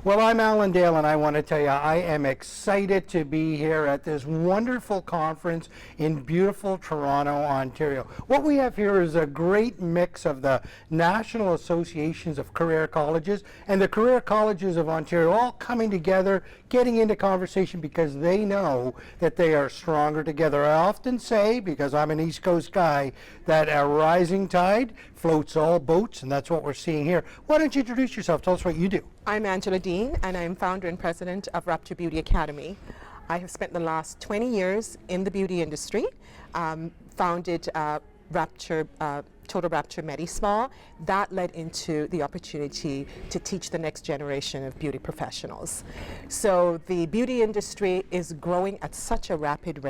Well, I'm Alan Dale, and I want to tell you, I am excited to be here at this wonderful conference in beautiful Toronto, Ontario. What we have here is a great mix of the National Associations of Career Colleges and the Career Colleges of Ontario all coming together, getting into conversation because they know that they are stronger together. I often say, because I'm an East Coast guy, that a rising tide floats all boats, and that's what we're seeing here. Why don't you introduce yourself? Tell us what you do. I'm Angela Dean, and I'm founder and president of Wrapture Beauty Academy. I have spent the last 20 years in the beauty industry, founded Total Wrapture Medi-Spa. That led into the opportunity to teach the next generation of beauty professionals. So the beauty industry is growing at such a rapid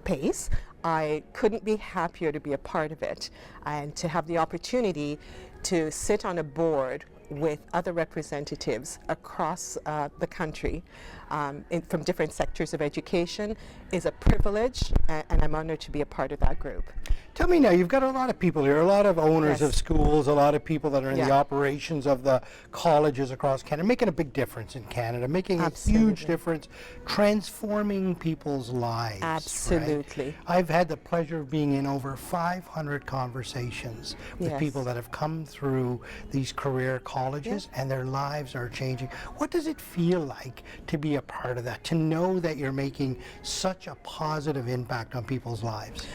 pace. I couldn't be happier to be a part of it and to have the opportunity to sit on a board with other representatives across the country from different sectors of education is a privilege, and I'm honored to be a part of that group. Tell me now, you've got a lot of people here, a lot of owners Yes. of schools, a lot of people that are in the Yeah. operations of the colleges across Canada, making a big difference in Canada, making a huge Absolutely. difference, transforming people's lives. right? Absolutely. I've had the pleasure of being in over 500 conversations with Yes. people that have come through these career colleges and their lives are changing. What does it feel like to be a part of that, to know that you're making such a positive impact on people's lives?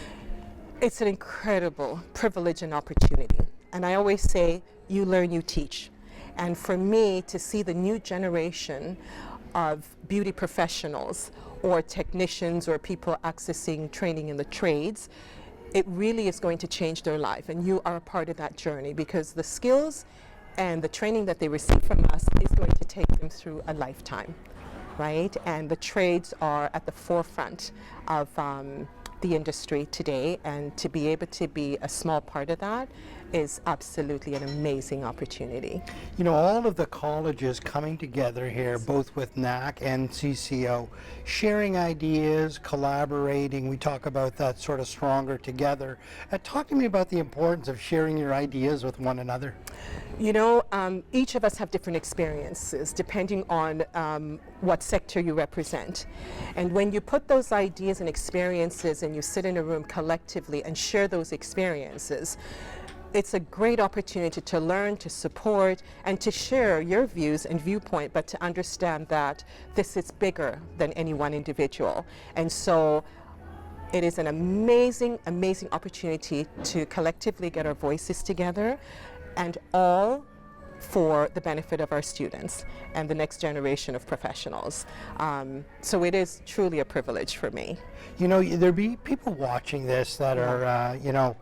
It's an incredible privilege and opportunity. And I always say, you learn, you teach. And for me to see the new generation of beauty professionals or technicians or people accessing training in the trades, it really is going to change their life. And you are a part of that journey because the skills and the training that they receive from us is going to take them through a lifetime, right? And the trades are at the forefront of the industry today, and to be able to be a small part of that is absolutely an amazing opportunity. You know, all of the colleges coming together here, both with NACC and CCO, sharing ideas, collaborating. We talk about that sort of stronger together. Talk to me about the importance of sharing your ideas with one another. You know, each of us have different experiences depending on what sector you represent. And when you put those ideas and experiences and you sit in a room collectively and share those experiences, it's a great opportunity to learn, to support, and to share your views and viewpoint, but to understand that this is bigger than any one individual. And so it is an amazing, amazing opportunity to collectively get our voices together, and all for the benefit of our students and the next generation of professionals. So it is truly a privilege for me. You know, there'll be people watching this that are, you know,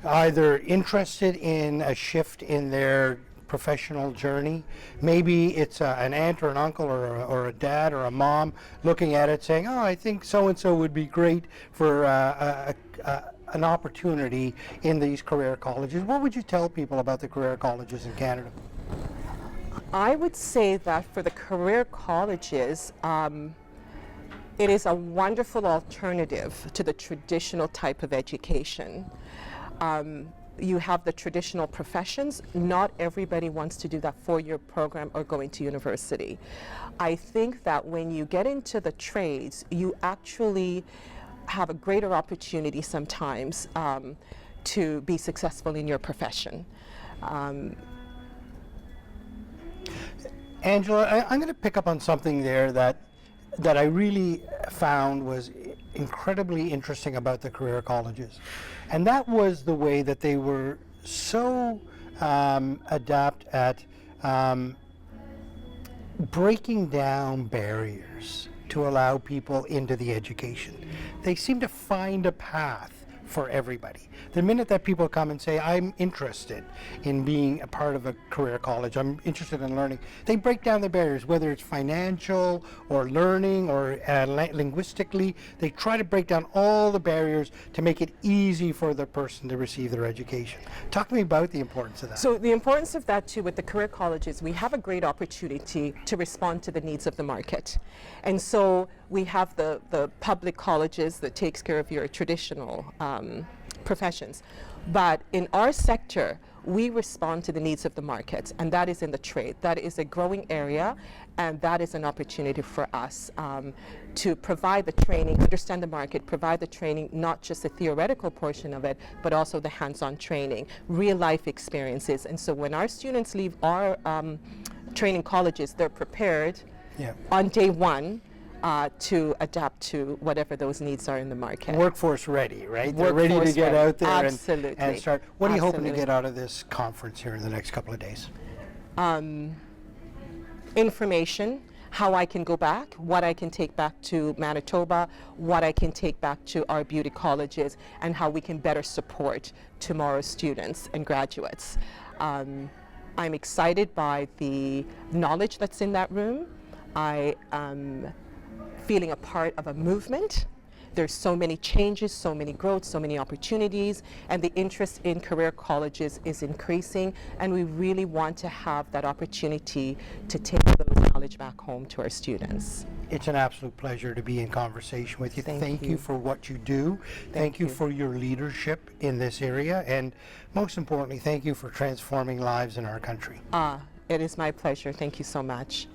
either interested in a shift in their professional journey. Maybe it's an aunt or an uncle or a dad or a mom looking at it saying, oh, I think so-and-so would be great for an opportunity in these career colleges. What would you tell people about the career colleges in Canada? I would say that for the career colleges, it is a wonderful alternative to the traditional type of education. You have the traditional professions. Not everybody wants to do that four-year program or go into university. I think that when you get into the trades, you actually have a greater opportunity sometimes to be successful in your profession. Angela, I'm going to pick up on something there that I really found was incredibly interesting about the career colleges. And that was the way that they were so adept at breaking down barriers to allow people into the education. They seem to find a path for everybody. The minute that people come and say, I'm interested in being a part of a career college, I'm interested in learning, they break down the barriers, whether it's financial or learning or linguistically. They try to break down all the barriers to make it easy for the person to receive their education. Talk to me about the importance of that. So the importance of that too with the career colleges, we have a great opportunity to respond to the needs of the market. And so we have the public colleges that takes care of your traditional professions. But in our sector, we respond to the needs of the market, and that is in the trade. That is a growing area, and that is an opportunity for us to provide the training, understand the market, provide the training, not just the theoretical portion of it, but also the hands-on training, real-life experiences. And so when our students leave our training colleges, they're prepared on day one to adapt to whatever those needs are in the market. Workforce ready, right? They're ready to get out there and start. What are you hoping to get out of this conference here in the next couple of days? Information, how I can go back, what I can take back to Manitoba, what I can take back to our beauty colleges, and how we can better support tomorrow's students and graduates. I'm excited by the knowledge that's in that room. I am feeling a part of a movement. There's so many changes, so many growth, so many opportunities, and the interest in career colleges is increasing, and we really want to have that opportunity to take those knowledge back home to our students. It's an absolute pleasure to be in conversation with you. Thank you for what you do. Thank you for your leadership in this area, and most importantly, thank you for transforming lives in our country. It is my pleasure. Thank you so much.